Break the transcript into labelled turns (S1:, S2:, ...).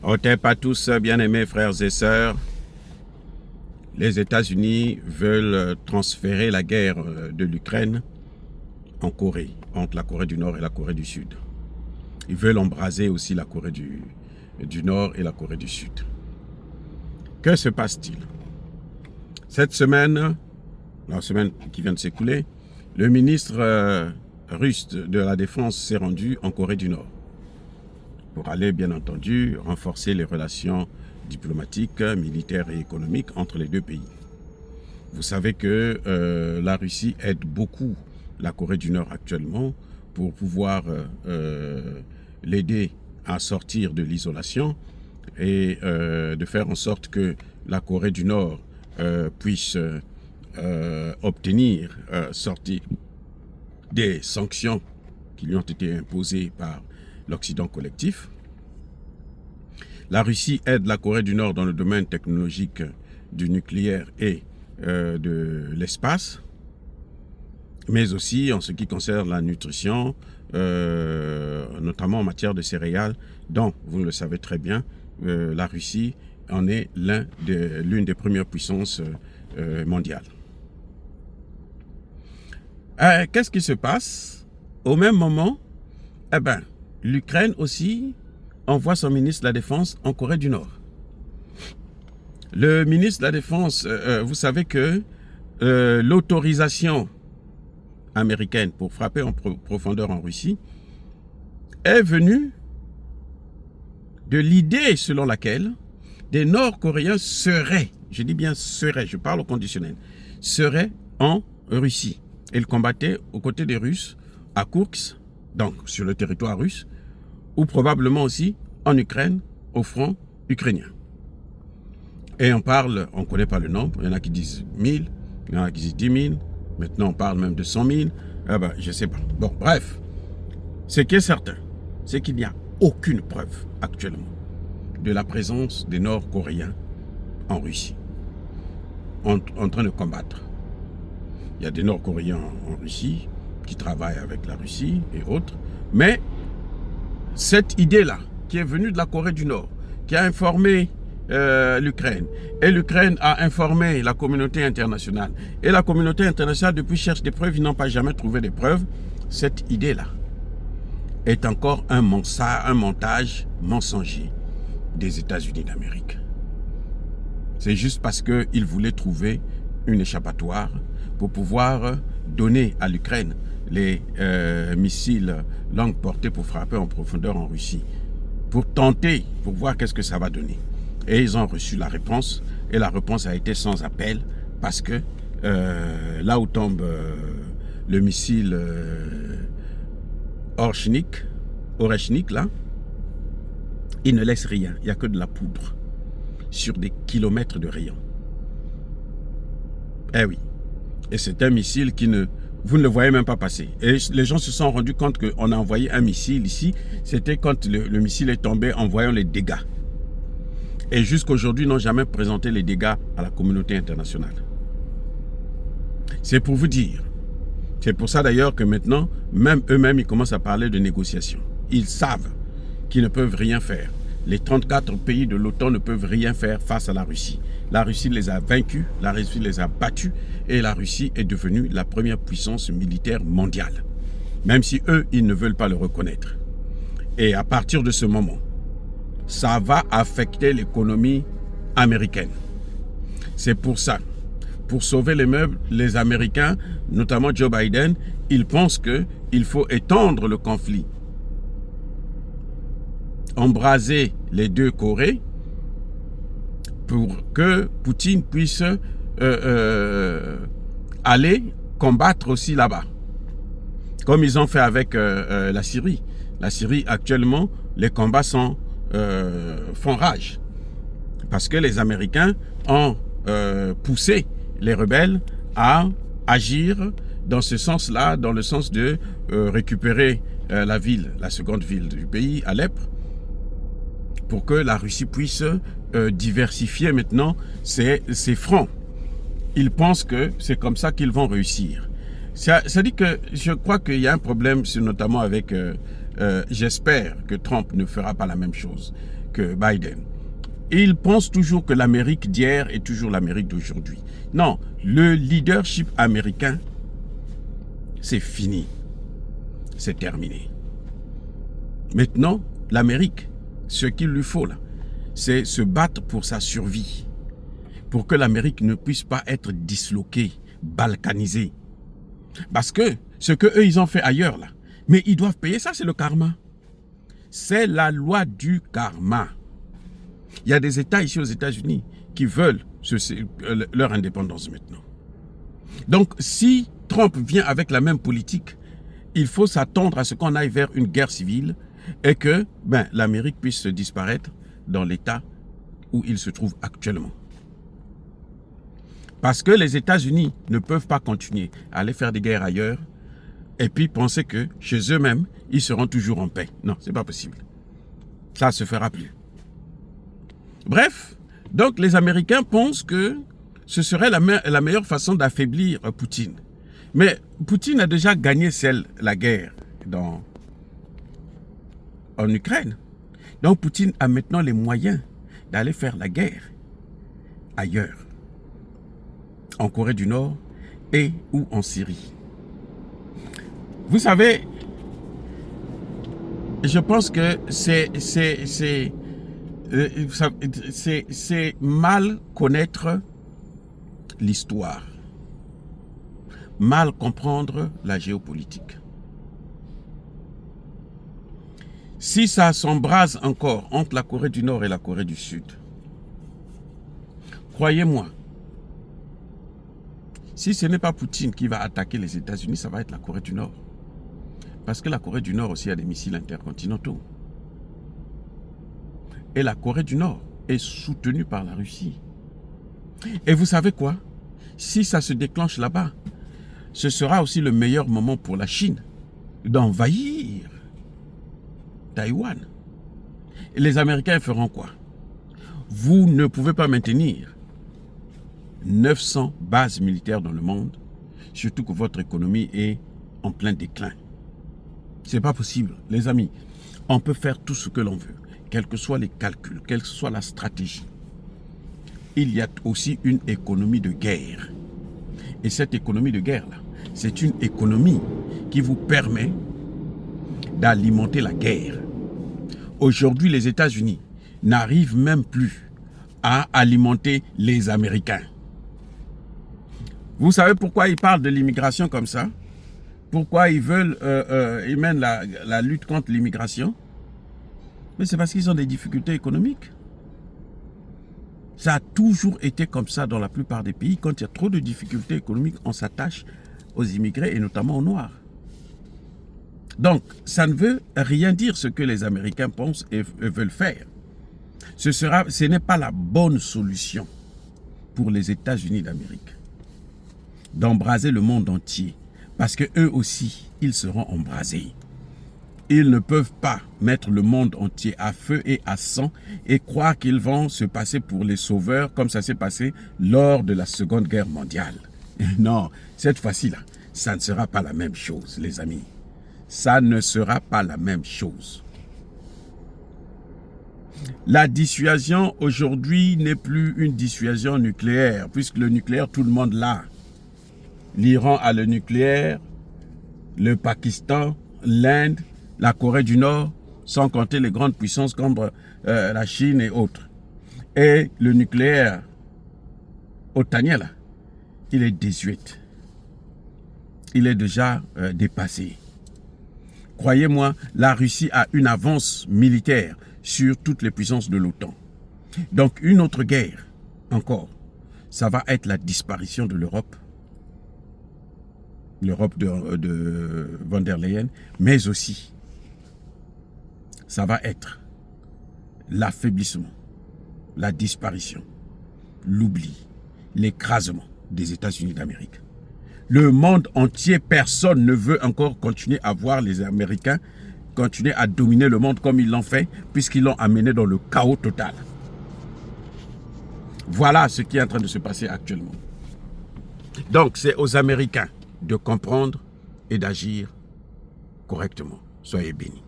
S1: Otep à tous, bien-aimés frères et sœurs. Les États-Unis veulent transférer la guerre de l'Ukraine en Corée, entre la Corée du Nord et la Corée du Sud. Ils veulent embraser aussi la Corée du Nord et la Corée du Sud. Que se passe-t-il? Cette semaine, la semaine qui vient de s'écouler, le ministre russe de la Défense s'est rendu en Corée du Nord pour aller, bien entendu, renforcer les relations diplomatiques, militaires et économiques entre les deux pays. Vous savez que la Russie aide beaucoup la Corée du Nord actuellement pour pouvoir l'aider à sortir de l'isolation et de faire en sorte que la Corée du Nord puisse obtenir sortir des sanctions qui lui ont été imposées par l'Occident collectif. La Russie aide la Corée du Nord dans le domaine technologique du nucléaire et de l'espace, mais aussi en ce qui concerne la nutrition, notamment en matière de céréales, dont, vous le savez très bien, la Russie en est l'une des premières puissances mondiales. Qu'est-ce qui se passe? Au même moment, l'Ukraine aussi envoie son ministre de la Défense en Corée du Nord. Le ministre de la Défense, vous savez que l'autorisation américaine pour frapper en profondeur en Russie est venue de l'idée selon laquelle des Nord-Coréens seraient, je dis bien seraient, je parle au conditionnel, seraient en Russie. Ils combattaient aux côtés des Russes à Koursk, donc sur le territoire russe, ou probablement aussi en Ukraine, au front ukrainien. Et on parle, on ne connaît pas le nombre, il y en a qui disent 1000, il y en a qui disent 10 000, maintenant on parle même de 100 000, je ne sais pas. Bon, bref, ce qui est certain, c'est qu'il n'y a aucune preuve actuellement de la présence des Nord-Coréens en Russie, en train de combattre. Il y a des Nord-Coréens en Russie qui travaillent avec la Russie et autres, mais cette idée-là, qui est venue de la Corée du Nord, qui a informé l'Ukraine, et l'Ukraine a informé la communauté internationale, et la communauté internationale depuis cherche des preuves, ils n'ont pas jamais trouvé des preuves, cette idée-là est encore un montage mensonger des États-Unis d'Amérique. C'est juste parce qu'ils voulaient trouver une échappatoire pour pouvoir donner à l'Ukraine les missiles longue portée pour frapper en profondeur en Russie, pour tenter, pour voir qu'est-ce que ça va donner. Et ils ont reçu la réponse, et la réponse a été sans appel, parce que là où tombe le missile Oreshnik, là, il ne laisse rien, il n'y a que de la poudre, sur des kilomètres de rayon. Eh oui, et c'est un missile qui vous ne le voyez même pas passer. Et les gens se sont rendus compte qu'on a envoyé un missile ici. C'était quand le missile est tombé en voyant les dégâts. Et jusqu'aujourd'hui, ils n'ont jamais présenté les dégâts à la communauté internationale. C'est pour vous dire. C'est pour ça d'ailleurs que maintenant, même eux-mêmes, ils commencent à parler de négociations. Ils savent qu'ils ne peuvent rien faire. Les 34 pays de l'OTAN ne peuvent rien faire face à la Russie. La Russie les a vaincus, la Russie les a battus et la Russie est devenue la première puissance militaire mondiale. Même si eux, ils ne veulent pas le reconnaître. Et à partir de ce moment, ça va affecter l'économie américaine. C'est pour ça, pour sauver les meubles, les Américains, notamment Joe Biden, ils pensent qu'il faut étendre le conflit. Embraser les deux Corées pour que Poutine puisse aller combattre aussi là-bas. Comme ils ont fait avec la Syrie. La Syrie, actuellement, les combats font rage. Parce que les Américains ont poussé les rebelles à agir dans ce sens-là, dans le sens de récupérer la seconde ville du pays, Alep, pour que la Russie puisse diversifier maintenant ses fronts. Ils pensent que c'est comme ça qu'ils vont réussir. Ça dit que je crois qu'il y a un problème, notamment avec... j'espère que Trump ne fera pas la même chose. que Biden. Il pense toujours que l'Amérique d'hier est toujours l'Amérique d'aujourd'hui. Non, le leadership américain, c'est fini. C'est terminé. Maintenant, l'Amérique, ce qu'il lui faut là, c'est se battre pour sa survie. Pour que l'Amérique ne puisse pas être disloquée, balkanisée. Parce que ce qu'eux, ils ont fait ailleurs là, mais ils doivent payer ça, c'est le karma. C'est la loi du karma. Il y a des États ici aux États-Unis qui veulent leur indépendance maintenant. Donc, si Trump vient avec la même politique, il faut s'attendre à ce qu'on aille vers une guerre civile et que l'Amérique puisse disparaître dans l'état où il se trouve actuellement. Parce que les États-Unis ne peuvent pas continuer à aller faire des guerres ailleurs et puis penser que chez eux-mêmes, ils seront toujours en paix. Non, c'est pas possible. Ça ne se fera plus. Bref, donc les Américains pensent que ce serait la meilleure façon d'affaiblir Poutine. Mais Poutine a déjà gagné la guerre en Ukraine. Donc Poutine a maintenant les moyens d'aller faire la guerre ailleurs. En Corée du Nord et ou en Syrie. Vous savez, je pense que c'est mal connaître l'histoire, mal comprendre la géopolitique. Si ça s'embrase encore entre la Corée du Nord et la Corée du Sud, croyez-moi, si ce n'est pas Poutine qui va attaquer les États-Unis, ça va être la Corée du Nord. Parce que la Corée du Nord aussi a des missiles intercontinentaux. Et la Corée du Nord est soutenue par la Russie. Et vous savez quoi? Si ça se déclenche là-bas, ce sera aussi le meilleur moment pour la Chine d'envahir Taïwan. Et les Américains feront quoi? Vous ne pouvez pas maintenir 900 bases militaires dans le monde, surtout que votre économie est en plein déclin. C'est pas possible, les amis. On peut faire tout ce que l'on veut, quels que soient les calculs, quelle que soit la stratégie. Il y a aussi une économie de guerre. Et cette économie de guerre-là, c'est une économie qui vous permet d'alimenter la guerre. Aujourd'hui, les États-Unis n'arrivent même plus à alimenter les Américains. Vous savez pourquoi ils parlent de l'immigration comme ça? Pourquoi ils mènent la lutte contre l'immigration? Mais c'est parce qu'ils ont des difficultés économiques. Ça a toujours été comme ça dans la plupart des pays. Quand il y a trop de difficultés économiques, on s'attache aux immigrés et notamment aux Noirs. Donc, ça ne veut rien dire ce que les Américains pensent et veulent faire. Ce n'est pas la bonne solution pour les États-Unis d'Amérique d'embraser le monde entier. Parce que eux aussi, ils seront embrasés. Ils ne peuvent pas mettre le monde entier à feu et à sang et croire qu'ils vont se passer pour les sauveurs comme ça s'est passé lors de la Seconde Guerre mondiale. Non, cette fois-ci-là, ça ne sera pas la même chose, les amis. Ça ne sera pas la même chose. La dissuasion aujourd'hui n'est plus une dissuasion nucléaire, puisque le nucléaire, tout le monde l'a. L'Iran a le nucléaire, le Pakistan, l'Inde, la Corée du Nord, sans compter les grandes puissances comme la Chine et autres. Et le nucléaire otanien, là, il est désuet. Il est déjà dépassé. Croyez-moi, la Russie a une avance militaire sur toutes les puissances de l'OTAN. Donc une autre guerre, encore, ça va être la disparition de l'Europe de von der Leyen, mais aussi, ça va être l'affaiblissement, la disparition, l'oubli, l'écrasement des États-Unis d'Amérique. Le monde entier, personne ne veut encore continuer à voir les Américains continuer à dominer le monde comme ils l'ont fait, puisqu'ils l'ont amené dans le chaos total. Voilà ce qui est en train de se passer actuellement. Donc, c'est aux Américains de comprendre et d'agir correctement. Soyez bénis.